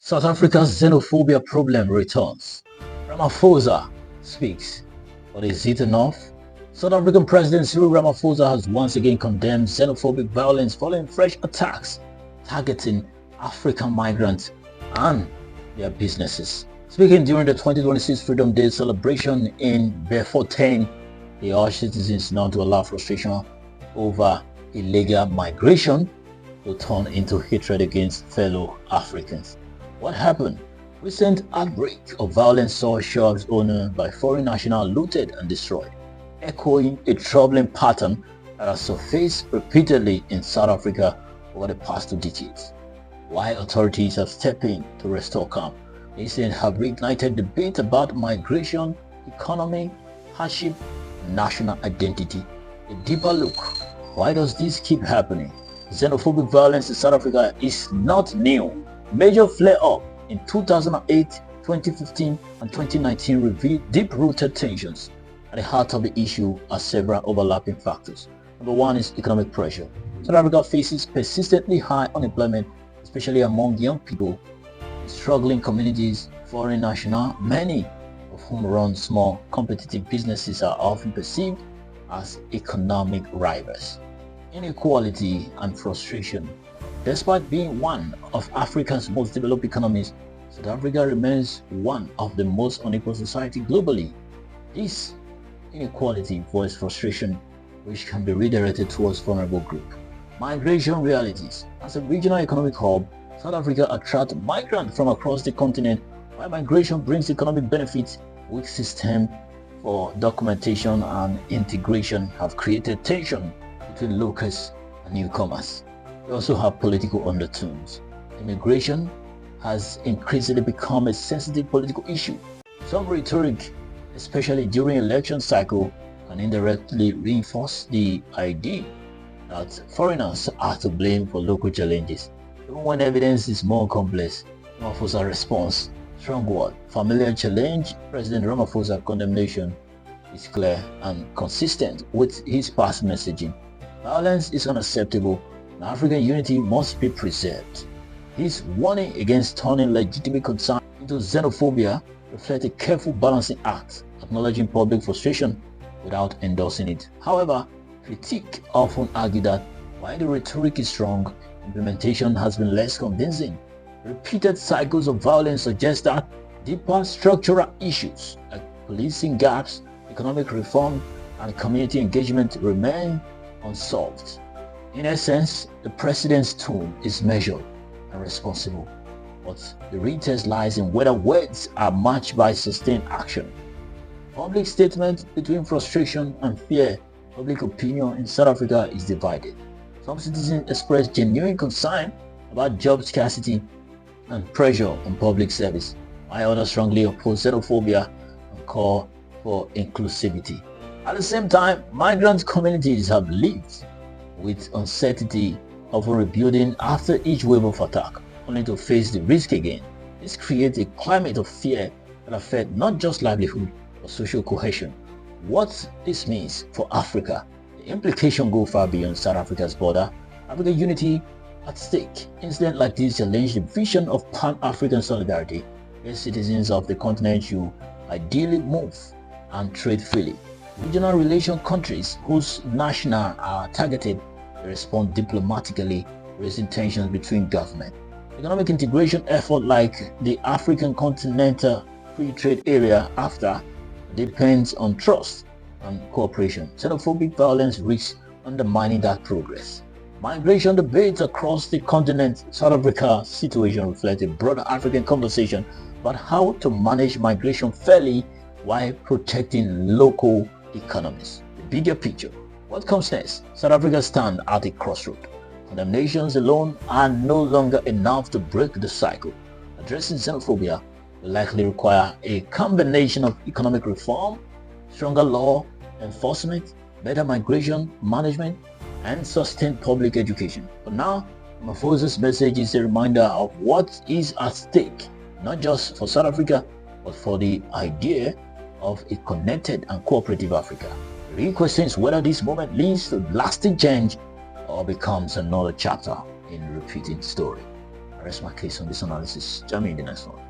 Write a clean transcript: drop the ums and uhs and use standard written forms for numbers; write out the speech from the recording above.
South Africa's xenophobia problem returns. Ramaphosa speaks. But is it enough? South African President Cyril Ramaphosa has once again condemned xenophobic violence following fresh attacks targeting African migrants and their businesses. Speaking during the 2026 Freedom Day celebration in Beaufontein, he urged citizens not to allow frustration over illegal migration to turn into hatred against fellow Africans. What happened? Recent outbreak of violence saw shops owned by foreign nationals looted and destroyed, echoing a troubling pattern that has surfaced repeatedly in South Africa over the past 2 decades. While authorities have stepped in to restore calm, incidents have reignited debate about migration, economy, hardship, and national identity. A deeper look: why does this keep happening? Xenophobic violence in South Africa is not new. Major flare-up in 2008, 2015, and 2019 revealed deep-rooted tensions. At the heart of the issue are several overlapping factors. Number one is economic pressure. South Africa faces persistently high unemployment, especially among young people. In struggling communities, foreign nationals, many of whom run small, competitive businesses, are often perceived as economic rivals. Inequality and frustration. Despite being one of Africa's most developed economies, South Africa remains one of the most unequal societies globally. This inequality voices frustration, which can be redirected towards vulnerable groups. Migration realities. As a regional economic hub, South Africa attracts migrants from across the continent. While migration brings economic benefits, weak systems for documentation and integration have created tension between locals and newcomers. We also have political undertones. Immigration has increasingly become a sensitive political issue. Some rhetoric, especially during election cycle, can indirectly reinforce the idea that foreigners are to blame for local challenges. Even when evidence is more complex, Ramaphosa's response, strong word, familiar challenge, President Ramaphosa's condemnation is clear and consistent with his past messaging. Violence is unacceptable and African unity must be preserved. His warning against turning legitimate concern into xenophobia reflects a careful balancing act, acknowledging public frustration without endorsing it. However, critique often argue that while the rhetoric is strong, implementation has been less convincing. Repeated cycles of violence suggest that deeper structural issues like policing gaps, economic reform, and community engagement remain unsolved. In essence, the president's tone is measured and responsible, but the real test lies in whether words are matched by sustained action. Public statement between frustration and fear. Public opinion in South Africa is divided. Some citizens express genuine concern about job scarcity and pressure on public service, while others strongly oppose xenophobia and call for inclusivity. At the same time, migrant communities have lived with uncertainty, often rebuilding after each wave of attack, only to face the risk again. This creates a climate of fear that affects not just livelihood but social cohesion. What this means for Africa, the implications go far beyond South Africa's border. African unity at stake. Incidents like this challenge the vision of Pan-African solidarity, where citizens of the continent should ideally move and trade freely. Regional relation countries whose nationals are targeted respond diplomatically, raising tensions between governments. Economic integration efforts like the African Continental Free Trade Area (AfTA) depends on trust and cooperation. Xenophobic violence risks undermining that progress. Migration debates across the continent. South Africa's situation reflects a broader African conversation about how to manage migration fairly while protecting local economies. The bigger picture. What comes next? South Africa stands at a crossroad. Condemnations alone are no longer enough to break the cycle. Addressing xenophobia will likely require a combination of economic reform, stronger law enforcement, better migration management, and sustained public education. For now, Ramaphosa's message is a reminder of what is at stake, not just for South Africa, but for the idea of a connected and cooperative Africa. The real question is whether this moment leads to lasting change or becomes another chapter in a repeating story. I rest my case on this analysis. Join me in the next one.